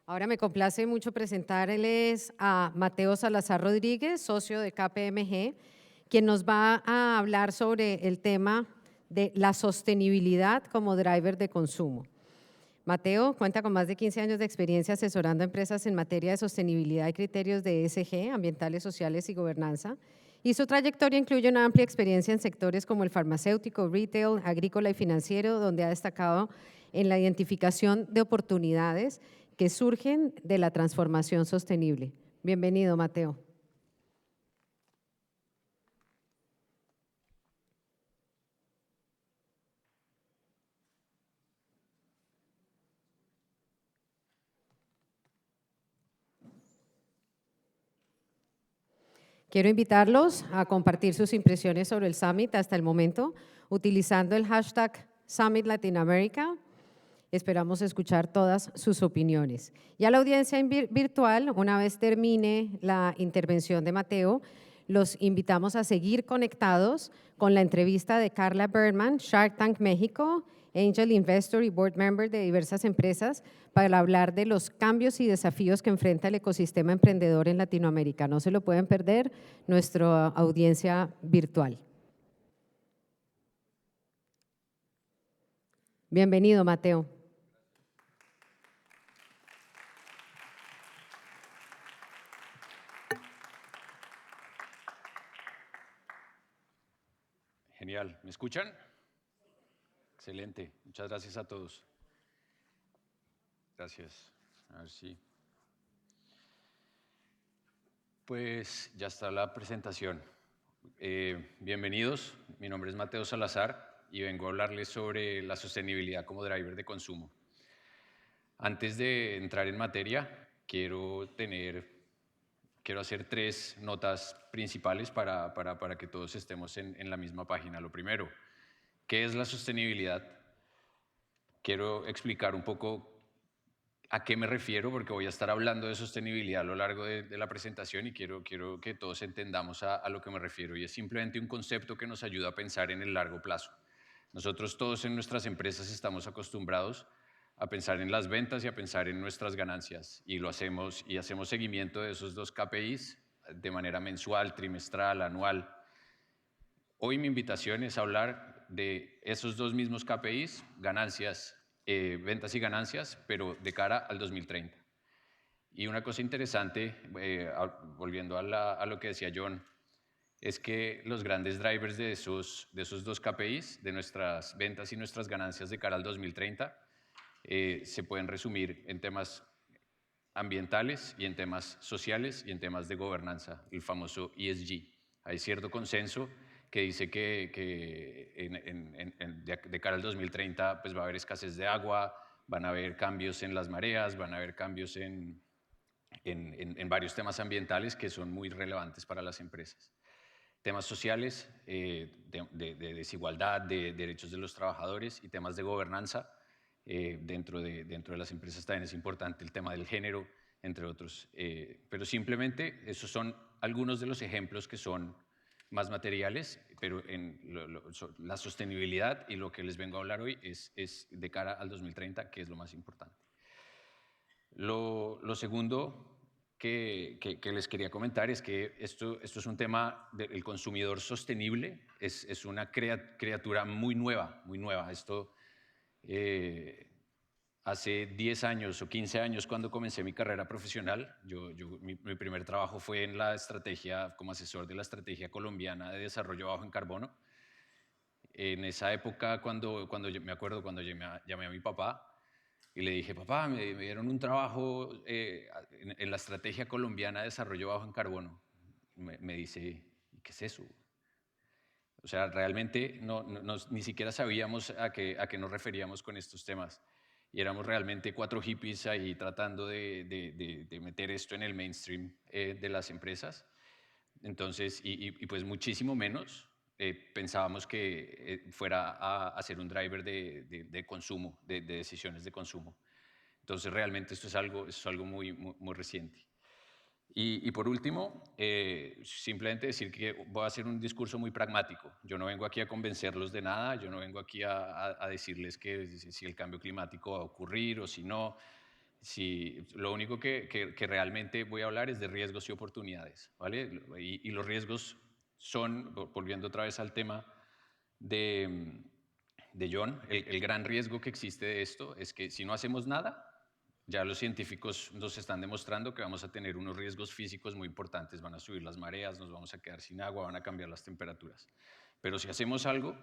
Ahora me complace mucho presentarles a Mateo Salazar Rodríguez, socio de KPMG, quien nos va a hablar sobre el tema de la sostenibilidad como driver de consumo. Mateo cuenta con más de 15 años de experiencia asesorando a empresas en materia de sostenibilidad y criterios de ESG, ambientales, sociales y gobernanza, y su trayectoria incluye una amplia experiencia en sectores como el farmacéutico, retail, agrícola y financiero, donde ha destacado en la identificación de oportunidades que surgen de la transformación sostenible. Bienvenido, Mateo. Quiero invitarlos a compartir sus impresiones sobre el Summit hasta el momento, utilizando el hashtag Summit Latinoamérica. Esperamos escuchar todas sus opiniones. Y a la audiencia virtual, una vez termine la intervención de Mateo, los invitamos a seguir conectados con la entrevista de Carla Bergman, Shark Tank México, Angel Investor y Board Member de diversas empresas, para hablar de los cambios y desafíos que enfrenta el ecosistema emprendedor en Latinoamérica. No se lo pueden perder, nuestra audiencia virtual. Bienvenido, Mateo. Genial. ¿Me escuchan? Excelente. Muchas gracias a todos. Gracias. A ver si. Pues ya está la presentación. Bienvenidos. Mi nombre es Mateo Salazar y vengo a hablarles sobre la sostenibilidad como driver de consumo. Antes de entrar en materia, quiero hacer tres notas principales para que todos estemos en la misma página. Lo primero, ¿qué es la sostenibilidad? Quiero explicar un poco a qué me refiero, porque voy a estar hablando de sostenibilidad a lo largo de la presentación y quiero que todos entendamos a lo que me refiero. Y es simplemente un concepto que nos ayuda a pensar en el largo plazo. Nosotros todos en nuestras empresas estamos acostumbrados a pensar en las ventas y a pensar en nuestras ganancias, y lo hacemos, y hacemos seguimiento de esos dos KPIs de manera mensual, trimestral, anual. Hoy mi invitación es hablar de esos dos mismos KPIs, ganancias, ventas y ganancias, pero de cara al 2030. Y una cosa interesante, volviendo a lo que decía John, es que los grandes drivers de esos dos KPIs, de nuestras ventas y nuestras ganancias de cara al 2030, se pueden resumir en temas ambientales y en temas sociales y en temas de gobernanza, el famoso ESG. Hay cierto consenso que dice que de cara al 2030 pues va a haber escasez de agua, van a haber cambios en las mareas, van a haber cambios en varios temas ambientales que son muy relevantes para las empresas. Temas sociales, de desigualdad, de derechos de los trabajadores, y temas de gobernanza. Dentro de las empresas también es importante el tema del género, entre otros. Pero simplemente esos son algunos de los ejemplos que son más materiales, pero la sostenibilidad y lo que les vengo a hablar hoy es de cara al 2030, que es lo más importante. Lo segundo que les quería comentar es que esto es un tema del consumidor sostenible, es una criatura muy nueva, muy nueva. Esto hace 10 años o 15 años, cuando comencé mi carrera profesional, mi primer trabajo fue en la estrategia, como asesor de la estrategia colombiana de desarrollo bajo en carbono. En esa época, me acuerdo cuando llamé a mi papá y le dije: papá, me dieron un trabajo en la estrategia colombiana de desarrollo bajo en carbono. Me dice: ¿y qué es eso? O sea, realmente ni siquiera sabíamos a qué nos referíamos con estos temas. Y éramos realmente 4 hippies ahí tratando de meter esto en el mainstream de las empresas. Entonces, y pues muchísimo menos pensábamos que fuera a ser un driver de consumo, de decisiones de consumo. Entonces, realmente esto es algo muy, muy, muy reciente. Y por último, simplemente decir que voy a hacer un discurso muy pragmático. Yo no vengo aquí a convencerlos de nada, yo no vengo aquí a decirles que si el cambio climático va a ocurrir o si no. Lo único que realmente voy a hablar es de riesgos y oportunidades, ¿vale? Y los riesgos son, volviendo otra vez al tema de John, el gran riesgo que existe de esto es que si no hacemos nada, ya los científicos nos están demostrando que vamos a tener unos riesgos físicos muy importantes, van a subir las mareas, nos vamos a quedar sin agua, van a cambiar las temperaturas. Pero si hacemos algo,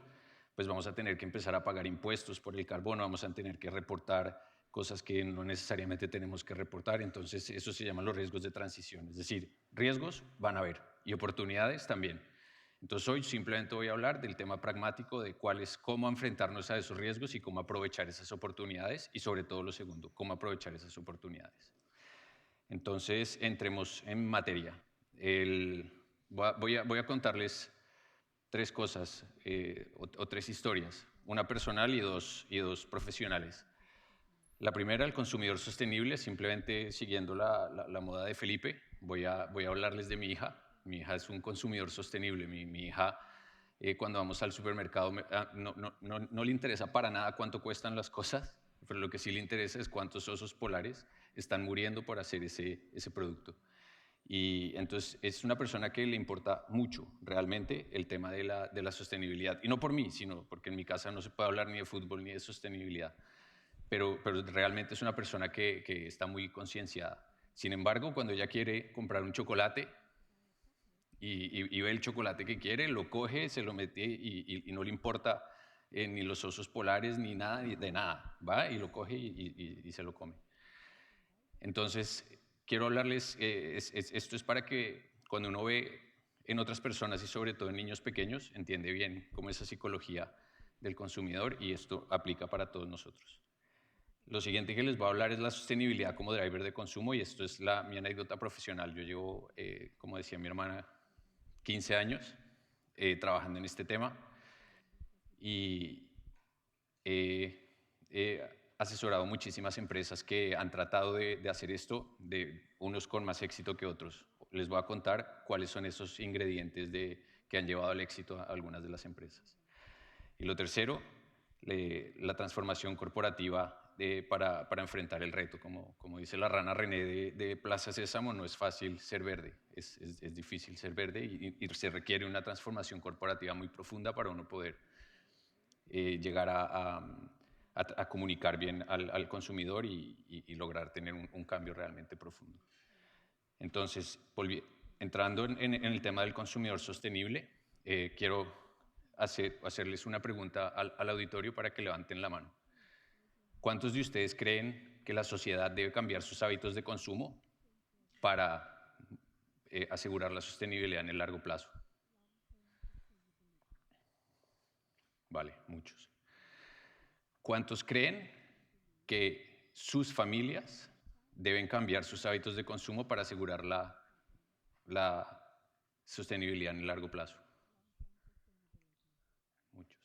pues vamos a tener que empezar a pagar impuestos por el carbono, vamos a tener que reportar cosas que no necesariamente tenemos que reportar, entonces eso se llaman los riesgos de transición, es decir, riesgos van a haber y oportunidades también. Entonces hoy simplemente voy a hablar del tema pragmático de cómo enfrentarnos a esos riesgos y cómo aprovechar esas oportunidades y sobre todo lo segundo, cómo aprovechar esas oportunidades. Entonces entremos en materia. Voy a contarles tres cosas o tres historias, una personal y dos profesionales. La primera, el consumidor sostenible, simplemente siguiendo la moda de Felipe, voy a hablarles de mi hija. Mi hija es un consumidor sostenible. Mi hija, cuando vamos al supermercado, no le interesa para nada cuánto cuestan las cosas, pero lo que sí le interesa es cuántos osos polares están muriendo por hacer ese producto. Y entonces es una persona que le importa mucho realmente el tema de la sostenibilidad. Y no por mí, sino porque en mi casa no se puede hablar ni de fútbol ni de sostenibilidad. Pero realmente es una persona que está muy concienciada. Sin embargo, cuando ella quiere comprar un chocolate y ve el chocolate que quiere, lo coge, se lo mete y no le importa ni los osos polares ni nada, ni de nada, va y lo coge y se lo come. Entonces, quiero hablarles, esto es para que cuando uno ve en otras personas y sobre todo en niños pequeños, entiende bien cómo es esa psicología del consumidor y esto aplica para todos nosotros. Lo siguiente que les voy a hablar es la sostenibilidad como driver de consumo y esto es mi anécdota profesional. Yo llevo, como decía mi hermana, 15 años trabajando en este tema y he asesorado muchísimas empresas que han tratado de hacer esto, unos con más éxito que otros. Les voy a contar cuáles son esos ingredientes que han llevado al éxito a algunas de las empresas. Y lo tercero, la transformación corporativa para enfrentar el reto. Como dice la rana René de Plaza Sésamo, no es fácil ser verde, es difícil ser verde y se requiere una transformación corporativa muy profunda para uno poder llegar a comunicar bien al consumidor y lograr tener un cambio realmente profundo. Entonces, entrando en el tema del consumidor sostenible, quiero hacerles una pregunta al auditorio para que levanten la mano. ¿Cuántos de ustedes creen que la sociedad debe cambiar sus hábitos de consumo para asegurar la sostenibilidad en el largo plazo? Vale, muchos. ¿Cuántos creen que sus familias deben cambiar sus hábitos de consumo para asegurar la sostenibilidad en el largo plazo? Muchos.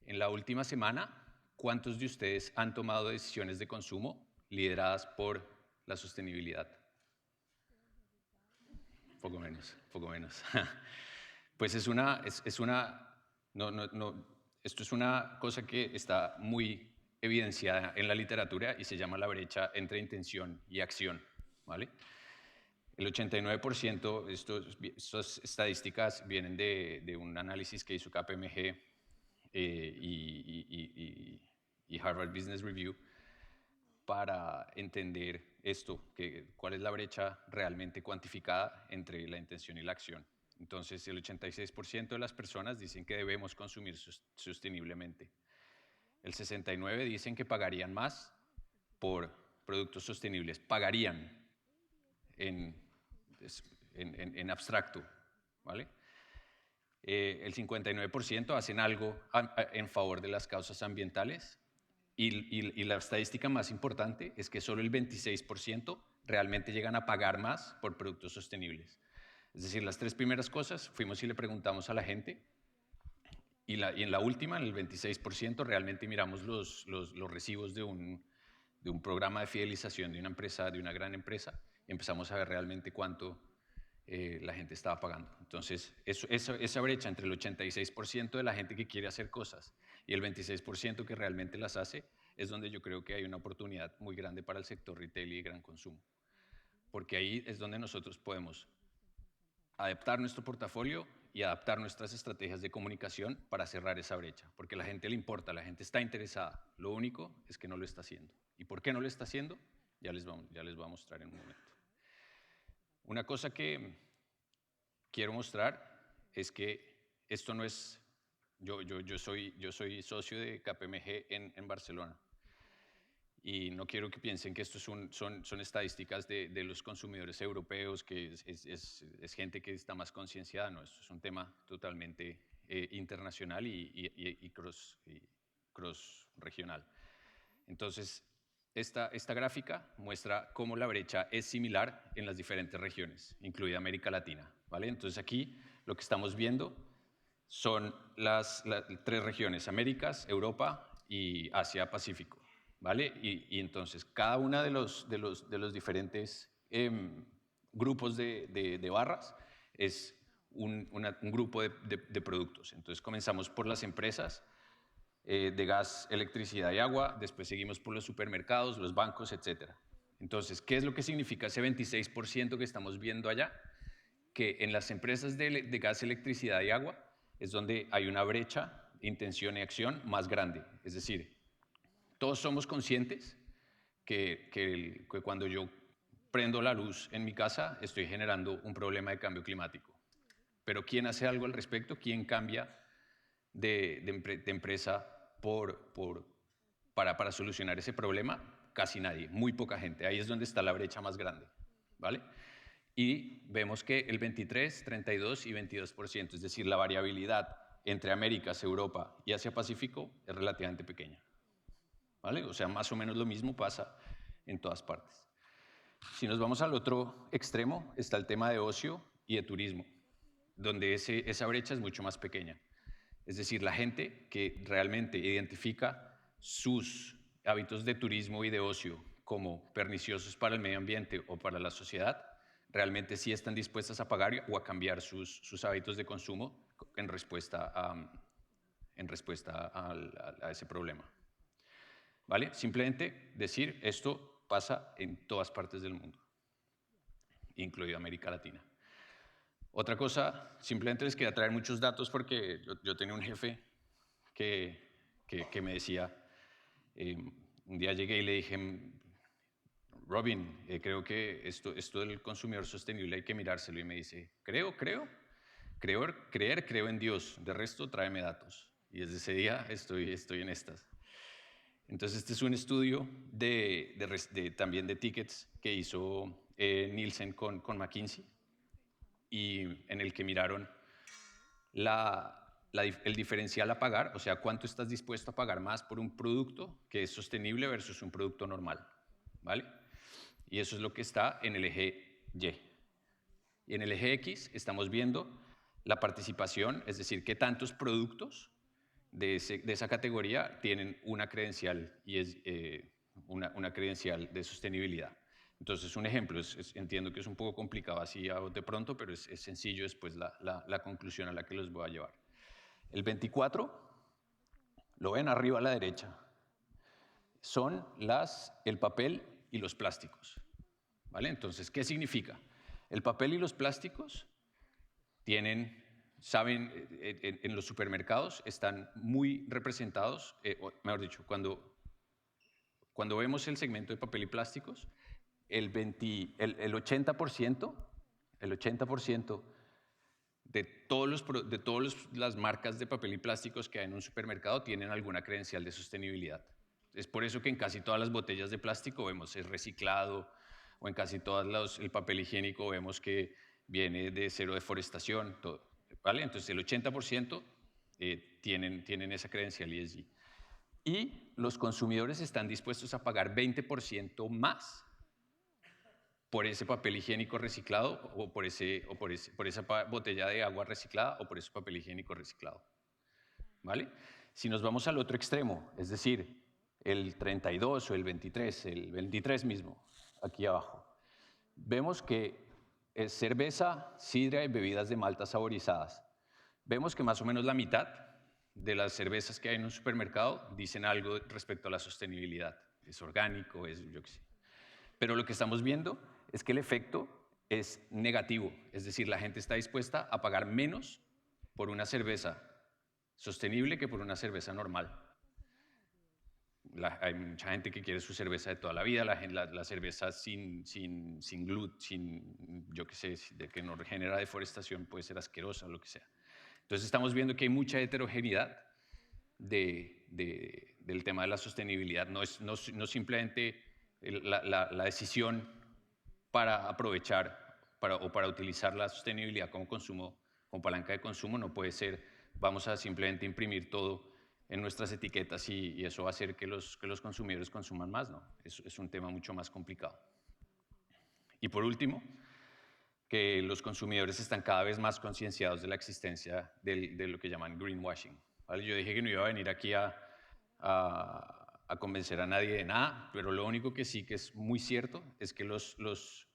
En la última semana, ¿cuántos de ustedes han tomado decisiones de consumo lideradas por la sostenibilidad? Poco menos, poco menos. Pues esto es una cosa que está muy evidenciada en la literatura y se llama la brecha entre intención y acción, ¿vale? El 89%, estas estadísticas vienen de un análisis que hizo KPMG y Harvard Business Review para entender cuál es la brecha realmente cuantificada entre la intención y la acción. Entonces, el 86% de las personas dicen que debemos consumir sosteniblemente. El 69% dicen que pagarían más por productos sostenibles. Pagarían en abstracto, ¿vale? El 59% hacen algo en favor de las causas ambientales y la estadística más importante es que solo el 26% realmente llegan a pagar más por productos sostenibles. Es decir, las tres primeras cosas, fuimos y le preguntamos a la gente y en la última, en el 26%, realmente miramos los recibos de un programa de fidelización de una empresa, de una gran empresa, y empezamos a ver realmente cuánto la gente estaba pagando. Entonces, esa brecha entre el 86% de la gente que quiere hacer cosas y el 26% que realmente las hace es donde yo creo que hay una oportunidad muy grande para el sector retail y de gran consumo, porque ahí es donde nosotros podemos adaptar nuestro portafolio y adaptar nuestras estrategias de comunicación para cerrar esa brecha, porque a la gente le importa, la gente está interesada, lo único es que no lo está haciendo. ¿Y por qué no lo está haciendo? Ya les voy a mostrar en un momento. Una cosa que quiero mostrar es que esto no es, yo soy socio de KPMG en Barcelona. Y no quiero que piensen que esto son estadísticas de los consumidores europeos, que es gente que está más concienciada. No, esto es un tema totalmente internacional y cross-regional. Entonces, esta gráfica muestra cómo la brecha es similar en las diferentes regiones, incluida América Latina, ¿vale? Entonces, aquí lo que estamos viendo son las 3 regiones: Américas, Europa y Asia-Pacífico. ¿Vale? Y entonces cada uno de los diferentes grupos de barras es un grupo de productos. Entonces comenzamos por las empresas de gas, electricidad y agua, después seguimos por los supermercados, los bancos, etc. Entonces, ¿qué es lo que significa ese 26% que estamos viendo allá? Que en las empresas de gas, electricidad y agua es donde hay una brecha, intención y acción más grande. Es decir, todos somos conscientes que cuando yo prendo la luz en mi casa estoy generando un problema de cambio climático. Pero ¿quién hace algo al respecto? ¿Quién cambia de empresa para solucionar ese problema? Casi nadie, muy poca gente. Ahí es donde está la brecha más grande, ¿vale? Y vemos que el 23, 32 y 22%, es decir, la variabilidad entre Américas, Europa y Asia-Pacífico es relativamente pequeña. ¿Vale? O sea, más o menos lo mismo pasa en todas partes. Si nos vamos al otro extremo, está el tema de ocio y de turismo, donde esa brecha es mucho más pequeña. Es decir, la gente que realmente identifica sus hábitos de turismo y de ocio como perniciosos para el medio ambiente o para la sociedad, realmente sí están dispuestas a pagar o a cambiar sus hábitos de consumo en respuesta a ese problema. ¿Vale? Simplemente decir, esto pasa en todas partes del mundo, incluido América Latina. Otra cosa, simplemente les quería traer muchos datos porque yo tenía un jefe que me decía, un día llegué y le dije, Robin, creo que esto del consumidor sostenible hay que mirárselo. Y me dice, creo en Dios, de resto tráeme datos. Y desde ese día estoy en estas. Entonces, este es un estudio también de tickets que hizo Nielsen con McKinsey, y en el que miraron el diferencial a pagar, o sea, cuánto estás dispuesto a pagar más por un producto que es sostenible versus un producto normal, ¿vale? Y eso es lo que está en el eje Y. Y en el eje X estamos viendo la participación, es decir, qué tantos productos de esa categoría tienen una credencial, y es una credencial de sostenibilidad. Entonces, un ejemplo, entiendo que es un poco complicado así de pronto, pero es sencillo después la conclusión a la que los voy a llevar. El 24, lo ven arriba a la derecha, son el papel y los plásticos, ¿vale? Entonces, ¿qué significa? El papel y los plásticos saben, en los supermercados están muy representados, mejor dicho, cuando vemos el segmento de papel y plásticos, el 80% de todas las marcas de papel y plásticos que hay en un supermercado tienen alguna credencial de sostenibilidad. Es por eso que en casi todas las botellas de plástico vemos el reciclado, o en casi todas el papel higiénico vemos que viene de cero deforestación, todo, ¿vale? Entonces el 80% tienen esa credencial ESG. Y los consumidores están dispuestos a pagar 20% más por ese papel higiénico reciclado, o por esa botella de agua reciclada, o por ese papel higiénico reciclado, ¿vale? Si nos vamos al otro extremo, es decir, el 32 o el 23 mismo, aquí abajo, vemos que es cerveza, sidra y bebidas de maltas saborizadas. Vemos que más o menos la mitad de las cervezas que hay en un supermercado dicen algo respecto a la sostenibilidad. Es orgánico, es yo qué sé. Pero lo que estamos viendo es que el efecto es negativo, es decir, la gente está dispuesta a pagar menos por una cerveza sostenible que por una cerveza normal. Hay mucha gente que quiere su cerveza de toda la vida, la cerveza sin gluten, yo qué sé, de que no genera deforestación, puede ser asquerosa, lo que sea. Entonces estamos viendo que hay mucha heterogeneidad del tema de la sostenibilidad. No simplemente la decisión para aprovechar o para utilizar la sostenibilidad como palanca de consumo no puede ser, vamos a simplemente imprimir todo en nuestras etiquetas y eso va a hacer que los consumidores consuman más, ¿no? Es un tema mucho más complicado. Y por último, que los consumidores están cada vez más concienciados de la existencia de lo que llaman greenwashing, ¿vale? Yo dije que no iba a venir aquí a convencer a nadie de nada, pero lo único que sí que es muy cierto es que los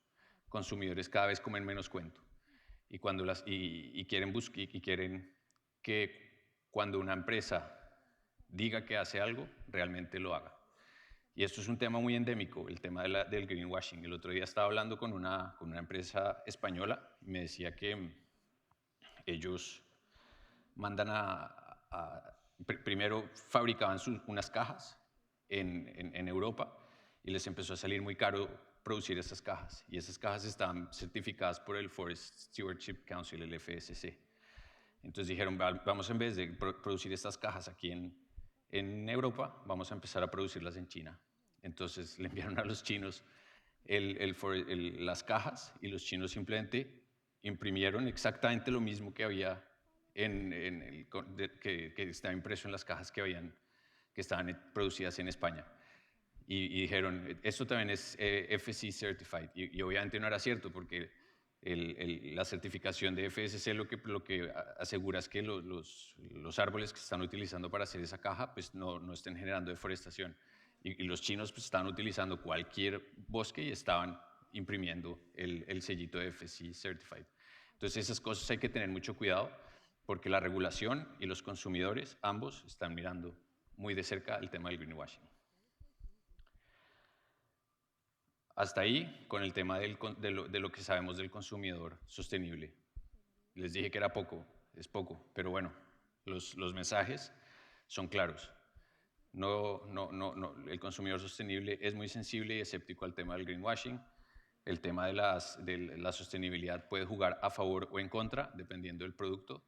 consumidores cada vez comen menos cuento y quieren que cuando una empresa diga que hace algo, realmente lo haga. Y esto es un tema muy endémico, el tema del greenwashing. El otro día estaba hablando con una empresa española y me decía que ellos mandan primero fabricaban unas cajas en Europa y les empezó a salir muy caro producir esas cajas. Y esas cajas estaban certificadas por el Forest Stewardship Council, el FSC. Entonces dijeron, vamos en vez de producir estas cajas aquí en Europa, vamos a empezar a producirlas en China. Entonces le enviaron a los chinos las cajas y los chinos simplemente imprimieron exactamente lo mismo que había que estaba impreso en las cajas que estaban producidas en España. Y dijeron, esto también es FSC Certified. Y obviamente no era cierto porque la certificación de FSC lo que asegura es que los árboles que se están utilizando para hacer esa caja pues no estén generando deforestación. Y los chinos pues estaban utilizando cualquier bosque y estaban imprimiendo el sellito de FSC Certified. Entonces esas cosas hay que tener mucho cuidado porque la regulación y los consumidores ambos están mirando muy de cerca el tema del greenwashing. Hasta ahí con el tema de lo que sabemos del consumidor sostenible. Les dije que era poco, es poco, pero bueno, los mensajes son claros. El consumidor sostenible es muy sensible y escéptico al tema del greenwashing. El tema de la sostenibilidad puede jugar a favor o en contra, dependiendo del producto.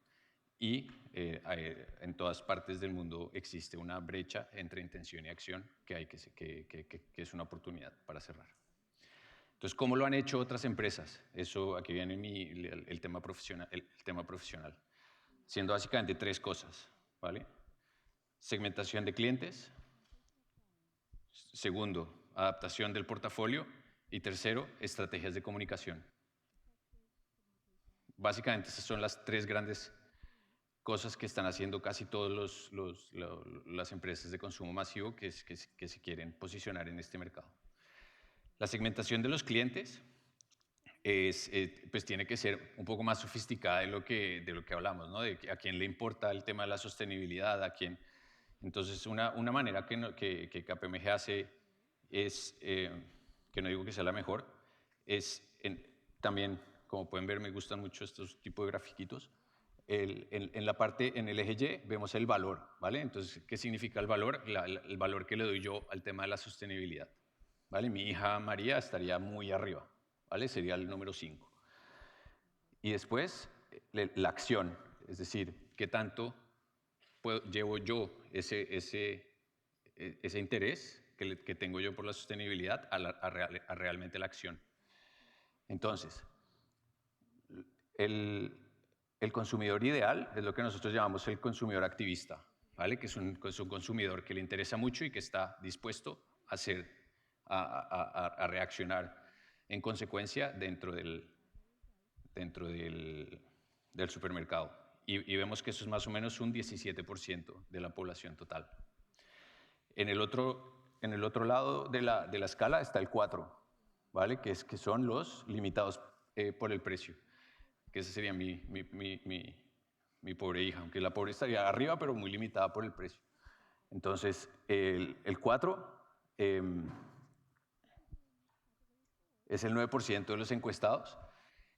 Y en todas partes del mundo existe una brecha entre intención y acción que es una oportunidad para cerrar. Entonces, ¿cómo lo han hecho otras empresas? Eso, aquí viene el tema profesional. Siendo básicamente 3 cosas, ¿vale? Segmentación de clientes. Segundo, adaptación del portafolio. Y tercero, estrategias de comunicación. Básicamente, esas son las 3 grandes cosas que están haciendo casi todas las empresas de consumo masivo que se quieren posicionar en este mercado. La segmentación de los clientes pues tiene que ser un poco más sofisticada de lo que hablamos, ¿no? De a quién le importa el tema de la sostenibilidad, a quién. Entonces, una manera que KPMG hace es, que no digo que sea la mejor, es también, como pueden ver, me gustan mucho estos tipos de grafiquitos. En la parte, en el eje Y, vemos el valor, ¿vale? Entonces, ¿qué significa el valor? El valor que le doy yo al tema de la sostenibilidad, ¿vale? Mi hija María estaría muy arriba, ¿vale? Sería el número 5. Y después, la acción, es decir, ¿qué tanto llevo yo ese interés que tengo yo por la sostenibilidad a realmente la acción? Entonces, el consumidor ideal es lo que nosotros llamamos el consumidor activista, ¿vale? Que es un consumidor que le interesa mucho y que está dispuesto a reaccionar en consecuencia dentro del supermercado. Y vemos que eso es más o menos un 17% de la población total. En el otro lado de la escala está el 4, ¿vale? Que son los limitados por el precio, que ese sería mi mi pobre hija, aunque la pobre estaría arriba, pero muy limitada por el precio. Entonces, el 4 es el 9% de los encuestados.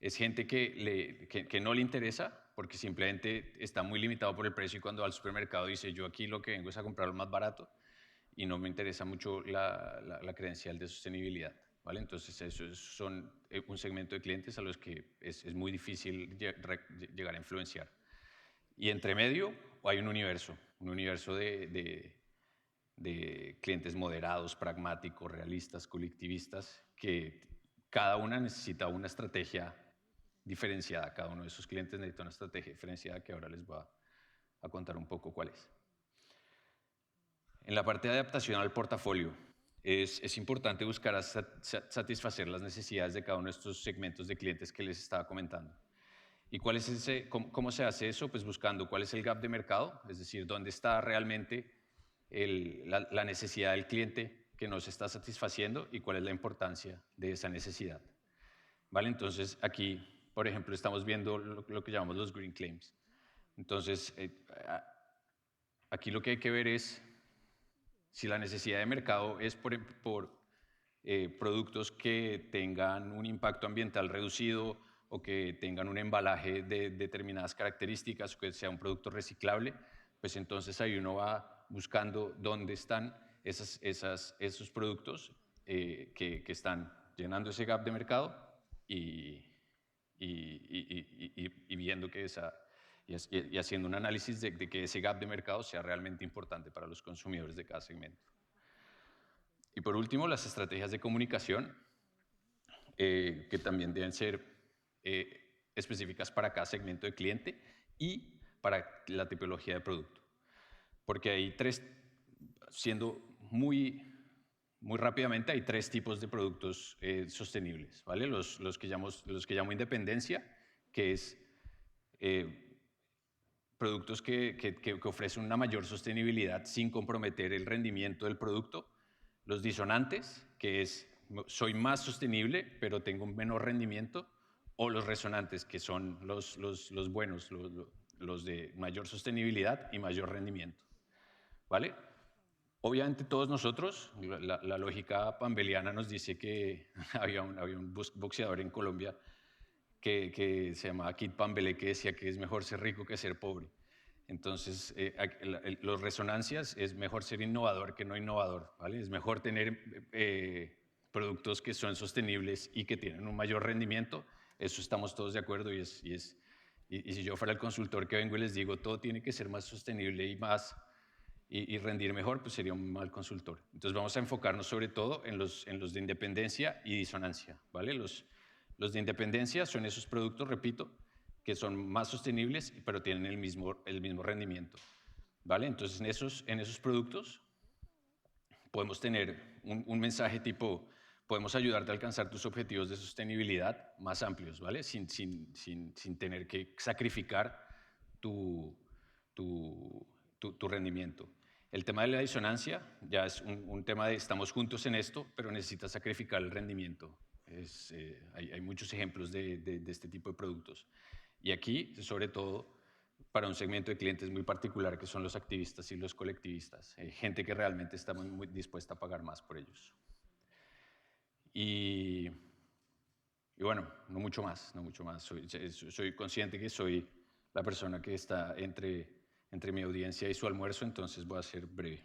Es gente que no le interesa porque simplemente está muy limitado por el precio y cuando va al supermercado dice yo aquí lo que vengo es a comprar lo más barato y no me interesa mucho la credencial de sostenibilidad. ¿Vale? Entonces, esos son un segmento de clientes a los que es muy difícil llegar a influenciar. Y entre medio hay un universo de clientes moderados, pragmáticos, realistas, colectivistas, que cada una necesita una estrategia diferenciada. Cada uno de esos clientes necesita una estrategia diferenciada que ahora les voy a contar un poco cuál es. En la parte de adaptación al portafolio, es importante buscar satisfacer las necesidades de cada uno de estos segmentos de clientes que les estaba comentando. ¿Y cuál es cómo se hace eso? Pues buscando cuál es el gap de mercado, es decir, dónde está realmente la necesidad del cliente que no se está satisfaciendo y cuál es la importancia de esa necesidad. ¿Vale? Entonces, aquí, por ejemplo, estamos viendo lo que llamamos los green claims. Entonces, aquí lo que hay que ver es si la necesidad de mercado es por productos que tengan un impacto ambiental reducido o que tengan un embalaje de determinadas características o que sea un producto reciclable, pues entonces ahí uno va buscando dónde están esos productos que están llenando ese gap de mercado y viendo que y haciendo un análisis de que ese gap de mercado sea realmente importante para los consumidores de cada segmento. Y por último, las estrategias de comunicación, que también deben ser específicas para cada segmento de cliente y para la tipología de producto. Porque hay siendo muy rápidamente, hay tres tipos de productos sostenibles, ¿vale? Los que llamo independencia, que es productos que ofrecen una mayor sostenibilidad sin comprometer el rendimiento del producto. Los disonantes, que es soy más sostenible, pero tengo un menor rendimiento. O los resonantes, que son los buenos, los de mayor sostenibilidad y mayor rendimiento. ¿Vale? Obviamente todos nosotros, la lógica pambeliana nos dice que había un boxeador en Colombia que se llamaba Kid Pambelé, que decía que es mejor ser rico que ser pobre. Entonces, los resonancias es mejor ser innovador que no innovador, ¿vale? Es mejor tener productos que son sostenibles y que tienen un mayor rendimiento. Eso estamos todos de acuerdo y si yo fuera el consultor que vengo y les digo todo tiene que ser más sostenible y rendir mejor, pues sería un mal consultor. Entonces vamos a enfocarnos sobre todo en los de independencia y disonancia, ¿vale? Los de independencia son esos productos, repito, que son más sostenibles, pero tienen el mismo rendimiento, ¿vale? Entonces en esos productos podemos tener un mensaje tipo, podemos ayudarte a alcanzar tus objetivos de sostenibilidad más amplios, ¿vale? Sin tener que sacrificar tu rendimiento. El tema de la disonancia ya es un tema de estamos juntos en esto, pero necesitas sacrificar el rendimiento. Hay muchos ejemplos de este tipo de productos. Y aquí, sobre todo, para un segmento de clientes muy particular que son los activistas y los colectivistas, gente que realmente está muy dispuesta a pagar más por ellos. Y bueno, no mucho más. Soy consciente que soy la persona que está entre mi audiencia y su almuerzo, entonces voy a ser breve.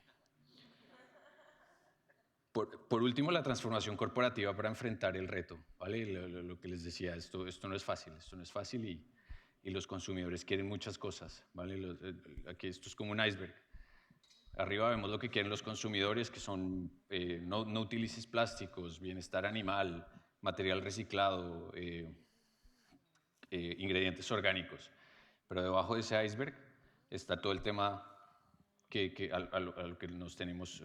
Por último, la transformación corporativa para enfrentar el reto, ¿vale? Lo que les decía, esto no es fácil y los consumidores quieren muchas cosas, ¿vale? Aquí esto es como un iceberg. Arriba vemos lo que quieren los consumidores, que son no utilices plásticos, bienestar animal, material reciclado, ingredientes orgánicos. Pero debajo de ese iceberg está todo el tema a lo que nos tenemos.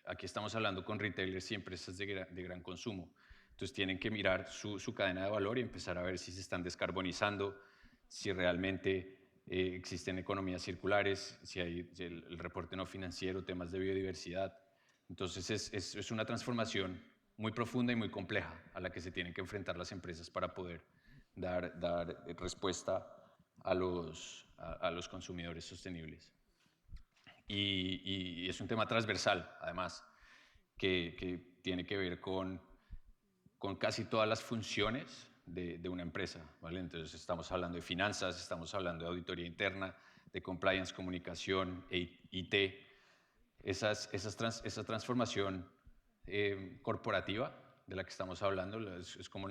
Aquí estamos hablando con retailers y empresas de gran consumo. Entonces tienen que mirar su cadena de valor y empezar a ver si se están descarbonizando, si realmente existen economías circulares, si hay el reporte no financiero, temas de biodiversidad. Entonces es una transformación muy profunda y muy compleja a la que se tienen que enfrentar las empresas para poder dar respuesta a los consumidores sostenibles. Y es un tema transversal, además, que tiene que ver con casi todas las funciones de una empresa, ¿vale? Entonces estamos hablando de finanzas, estamos hablando de auditoría interna, de compliance, comunicación, IT. Esa transformación corporativa de la que estamos hablando es como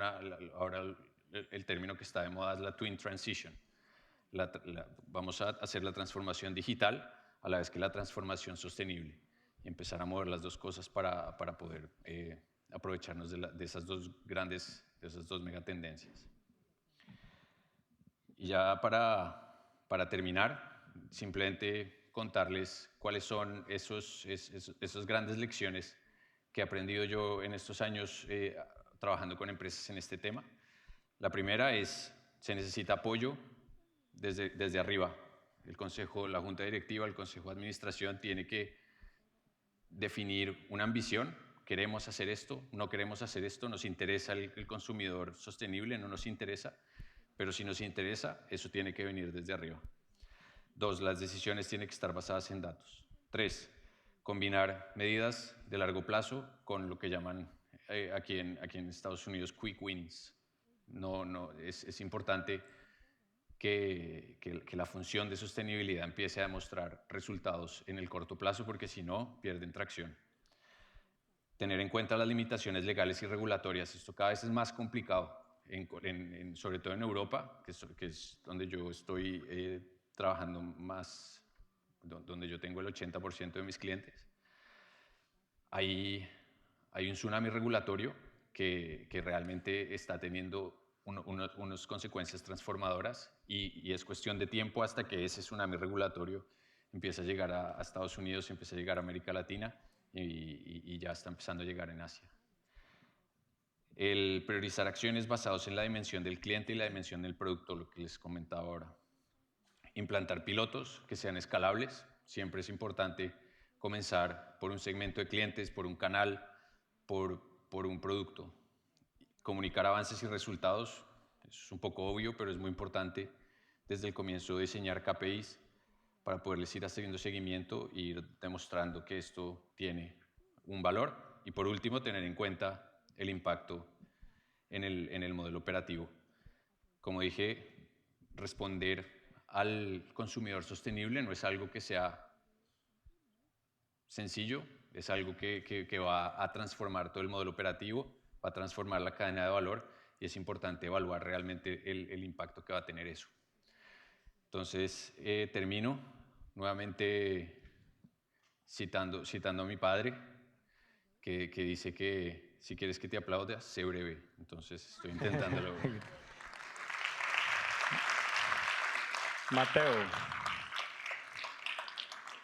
ahora el término que está de moda es la Twin Transition. Vamos a hacer la transformación digital a la vez que la transformación sostenible y empezar a mover las dos cosas para poder aprovecharnos de esas dos megatendencias. Y ya para terminar, simplemente contarles cuáles son esas grandes lecciones que he aprendido yo en estos años trabajando con empresas en este tema. La primera es, se necesita apoyo desde arriba. El consejo, la junta directiva, el consejo de administración tiene que definir una ambición. ¿Queremos hacer esto? ¿No queremos hacer esto? ¿Nos interesa el consumidor sostenible? ¿No nos interesa? Pero si nos interesa, eso tiene que venir desde arriba. 2, las decisiones tienen que estar basadas en datos. 3, combinar medidas de largo plazo con lo que llaman aquí en Estados Unidos quick wins. Es importante que la función de sostenibilidad empiece a demostrar resultados en el corto plazo, porque si no, pierden tracción. Tener en cuenta las limitaciones legales y regulatorias. Esto cada vez es más complicado, sobre todo en Europa, que es donde yo estoy trabajando más, donde yo tengo el 80% de mis clientes. Hay un tsunami regulatorio que realmente está teniendo unas consecuencias transformadoras y es cuestión de tiempo hasta que ese tsunami regulatorio empiece a llegar a Estados Unidos, empiece a llegar a América Latina y ya está empezando a llegar en Asia. El priorizar acciones basadas en la dimensión del cliente y la dimensión del producto, lo que les comentaba ahora. Implantar pilotos que sean escalables. Siempre es importante comenzar por un segmento de clientes, por un canal, por un producto. Comunicar avances y resultados, es un poco obvio, pero es muy importante desde el comienzo diseñar KPIs para poderles ir haciendo seguimiento e ir demostrando que esto tiene un valor. Y por último, tener en cuenta el impacto en el modelo operativo. Como dije, responder al consumidor sostenible no es algo que sea sencillo, es algo que va a transformar todo el modelo operativo, va a transformar la cadena de valor y es importante evaluar realmente el impacto que va a tener eso. Entonces, termino nuevamente citando a mi padre, que dice que si quieres que te aplaudas, sé breve. Entonces, estoy intentándolo.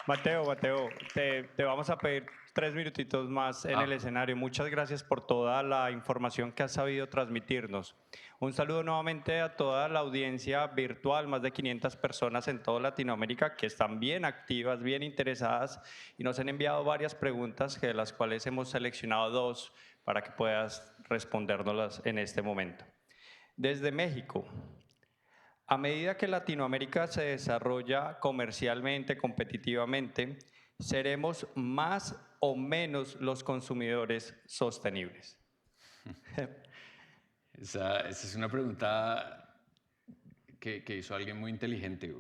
Mateo, te vamos a pedir 3 minutitos más en el escenario. Muchas gracias por toda la información que has sabido transmitirnos. Un saludo nuevamente a toda la audiencia virtual, más de 500 personas en toda Latinoamérica que están bien activas, bien interesadas y nos han enviado varias preguntas, de las cuales hemos seleccionado 2 para que puedas respondérnoslas en este momento. Desde México. A medida que Latinoamérica se desarrolla comercialmente, competitivamente, ¿seremos más o menos los consumidores sostenibles? Esa es una pregunta que hizo alguien muy inteligente,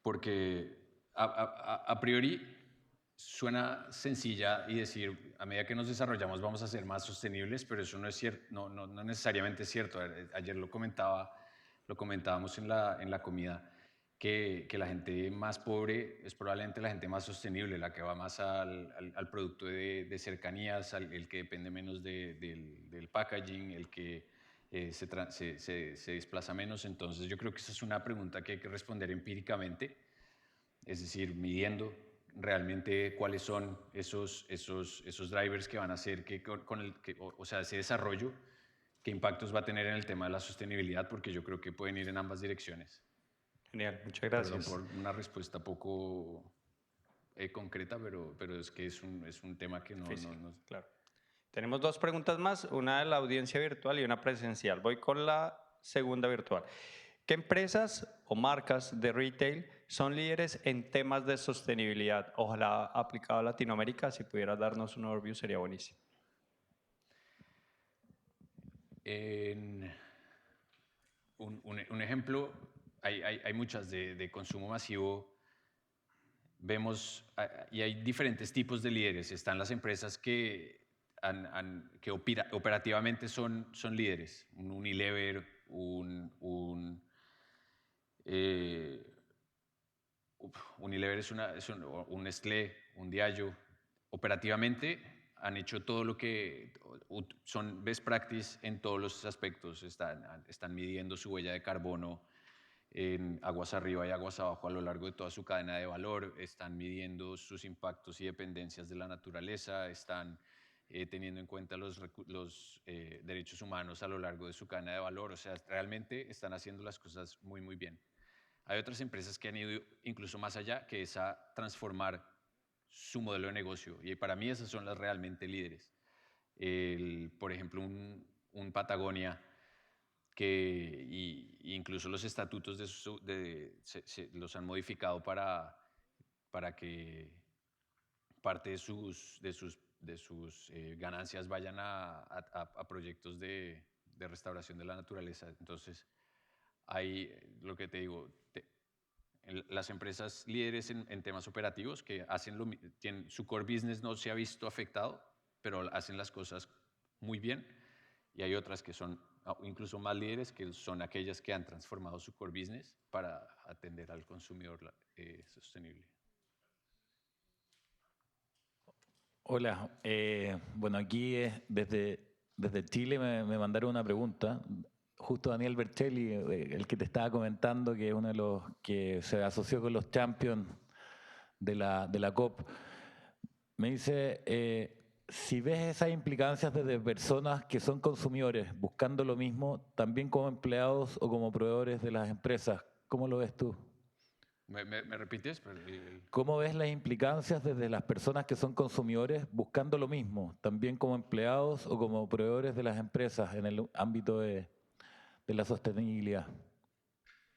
porque a priori suena sencilla y decir, a medida que nos desarrollamos vamos a ser más sostenibles, pero eso no es cierto, no necesariamente es cierto. Ayer lo comentábamos en la comida, que la gente más pobre es probablemente la gente más sostenible, la que va más al producto de cercanías, el que depende menos del packaging, el que se desplaza menos. Entonces yo creo que esa es una pregunta que hay que responder empíricamente, es decir, midiendo realmente cuáles son esos drivers que van a hacer ese desarrollo, qué impactos va a tener en el tema de la sostenibilidad, porque yo creo que pueden ir en ambas direcciones. Genial, muchas gracias. Perdón por una respuesta poco concreta, pero es que es un tema que no... Claro. Tenemos 2 preguntas más, una de la audiencia virtual y una presencial. Voy con la segunda virtual. ¿Qué empresas o marcas de retail son líderes en temas de sostenibilidad? Ojalá aplicado a Latinoamérica, si pudieras darnos un overview sería buenísimo. Un ejemplo, hay muchas de consumo masivo. Vemos, y hay diferentes tipos de líderes. Están las empresas que operativamente son líderes. Un Unilever, un Unilever es un Nestlé, un Diageo. Operativamente han hecho todo lo que son best practice en todos los aspectos. Están midiendo su huella de carbono en aguas arriba y aguas abajo a lo largo de toda su cadena de valor, están midiendo sus impactos y dependencias de la naturaleza, están teniendo en cuenta los derechos humanos a lo largo de su cadena de valor. O sea, realmente están haciendo las cosas muy, muy bien. Hay otras empresas que han ido incluso más allá, que es a transformar su modelo de negocio. Y para mí esas son las realmente líderes. Por ejemplo, un Patagonia, que incluso los estatutos los han modificado para que parte de sus ganancias vayan a proyectos de restauración de la naturaleza. Entonces, hay, lo que te digo, las empresas líderes en temas operativos que su core business no se ha visto afectado, pero hacen las cosas muy bien, y hay otras que son incluso más líderes, que son aquellas que han transformado su core business para atender al consumidor sostenible. Hola, bueno, aquí desde Chile me mandaron una pregunta. Justo Daniel Bercelli, el que te estaba comentando, que es uno de los que se asoció con los champions de la COP, me dice, si ves esas implicancias desde personas que son consumidores buscando lo mismo, también como empleados o como proveedores de las empresas, ¿cómo lo ves tú? ¿Me repites? ¿Cómo ves las implicancias desde las personas que son consumidores buscando lo mismo, también como empleados o como proveedores de las empresas en el ámbito de la sostenibilidad?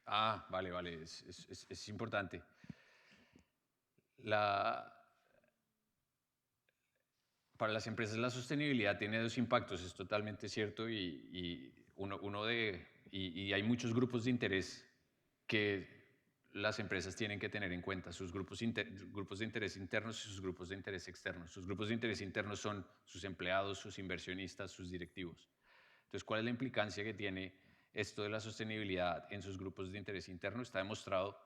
Vale, es importante. Para las empresas la sostenibilidad tiene dos impactos, es totalmente cierto, y hay muchos grupos de interés que las empresas tienen que tener en cuenta, sus grupos de interés internos y sus grupos de interés externos. Sus grupos de interés internos son sus empleados, sus inversionistas, sus directivos. Entonces, ¿cuál es la implicancia que tiene esto de la sostenibilidad en sus grupos de interés interno? Está demostrado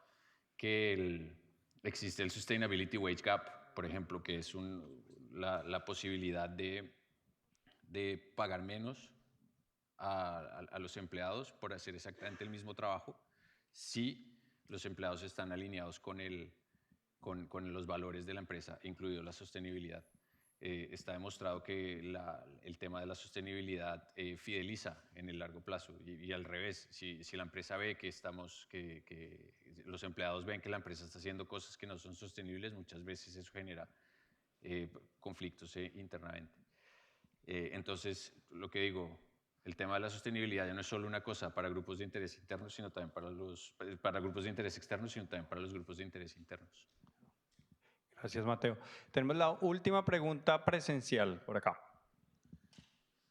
que existe el Sustainability Wage Gap, por ejemplo, que es la posibilidad de pagar menos a los empleados por hacer exactamente el mismo trabajo si los empleados están alineados con los valores de la empresa, incluido la sostenibilidad. Está demostrado que el tema de la sostenibilidad fideliza en el largo plazo, y al revés, si la empresa ve que los empleados ven que la empresa está haciendo cosas que no son sostenibles, muchas veces eso genera conflictos internamente. Entonces, lo que digo, el tema de la sostenibilidad ya no es solo una cosa para grupos de interés internos, sino también para grupos de interés externos, sino también para los grupos de interés internos. Gracias, Mateo. Tenemos la última pregunta presencial por acá.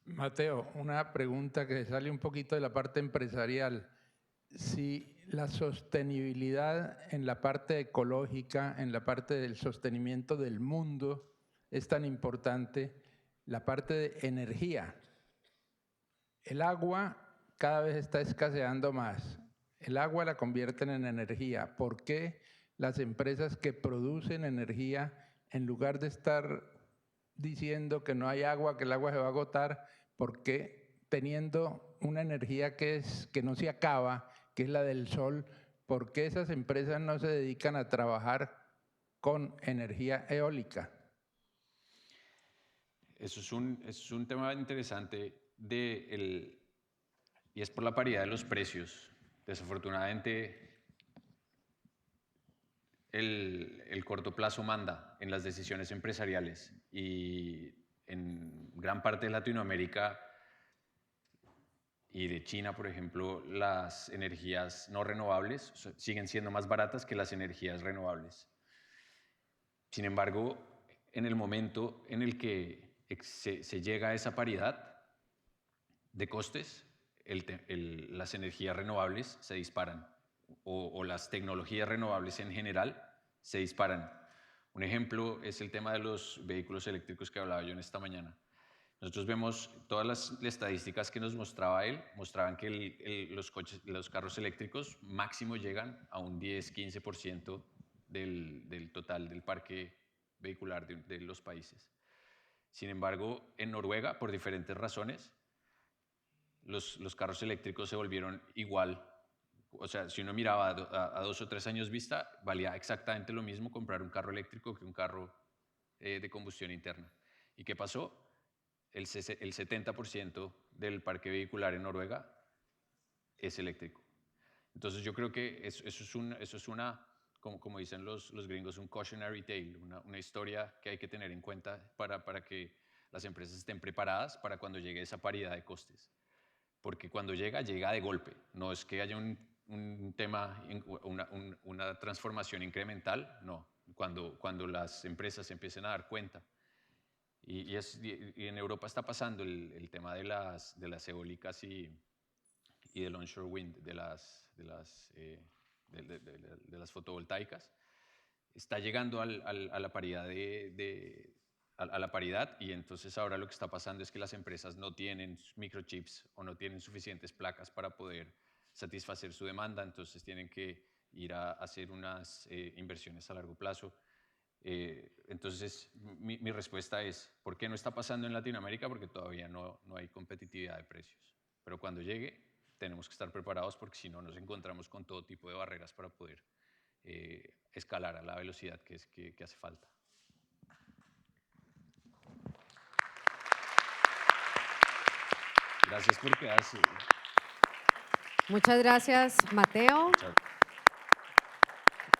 Mateo, una pregunta que sale un poquito de la parte empresarial. Si la sostenibilidad en la parte ecológica, en la parte del sostenimiento del mundo es tan importante, la parte de energía. El agua cada vez está escaseando más. El agua la convierten en energía. ¿Por qué las empresas que producen energía, en lugar de estar diciendo que no hay agua, que el agua se va a agotar, por qué teniendo una energía que no se acaba, que es la del sol, por qué esas empresas no se dedican a trabajar con energía eólica? Eso es un tema interesante y es por la paridad de los precios. Desafortunadamente, el corto plazo manda en las decisiones empresariales, y en gran parte de Latinoamérica y de China, por ejemplo, las energías no renovables siguen siendo más baratas que las energías renovables. Sin embargo, en el momento en el que se llega a esa paridad de costes, las energías renovables se disparan o las tecnologías renovables en general se disparan. Un ejemplo es el tema de los vehículos eléctricos que hablaba yo en esta mañana. Nosotros vemos todas las estadísticas que nos mostraba él, mostraban que los carros eléctricos máximo llegan a un 10-15% del total del parque vehicular de los países. Sin embargo, en Noruega, por diferentes razones, los carros eléctricos se volvieron igual. O sea, si uno miraba a 2 o 3 años vista, valía exactamente lo mismo comprar un carro eléctrico que un carro de combustión interna. ¿Y qué pasó? El 70% del parque vehicular en Noruega es eléctrico. Entonces yo creo que eso es una, como dicen los gringos, un cautionary tale, una historia que hay que tener en cuenta para que las empresas estén preparadas para cuando llegue esa paridad de costes. Porque cuando llega de golpe. No es que haya un tema, una transformación incremental, no. Cuando las empresas empiecen a dar cuenta. Y en Europa está pasando el tema de las eólicas y del onshore wind, de las fotovoltaicas. Está llegando a la paridad a la paridad, y entonces ahora lo que está pasando es que las empresas no tienen microchips o no tienen suficientes placas para poder satisfacer su demanda, entonces tienen que ir a hacer unas inversiones a largo plazo. Entonces, mi respuesta es, ¿por qué no está pasando en Latinoamérica? Porque todavía no hay competitividad de precios. Pero cuando llegue, tenemos que estar preparados porque si no nos encontramos con todo tipo de barreras para poder escalar a la velocidad que hace falta. Gracias por quedarse. Muchas gracias, Mateo. Chao.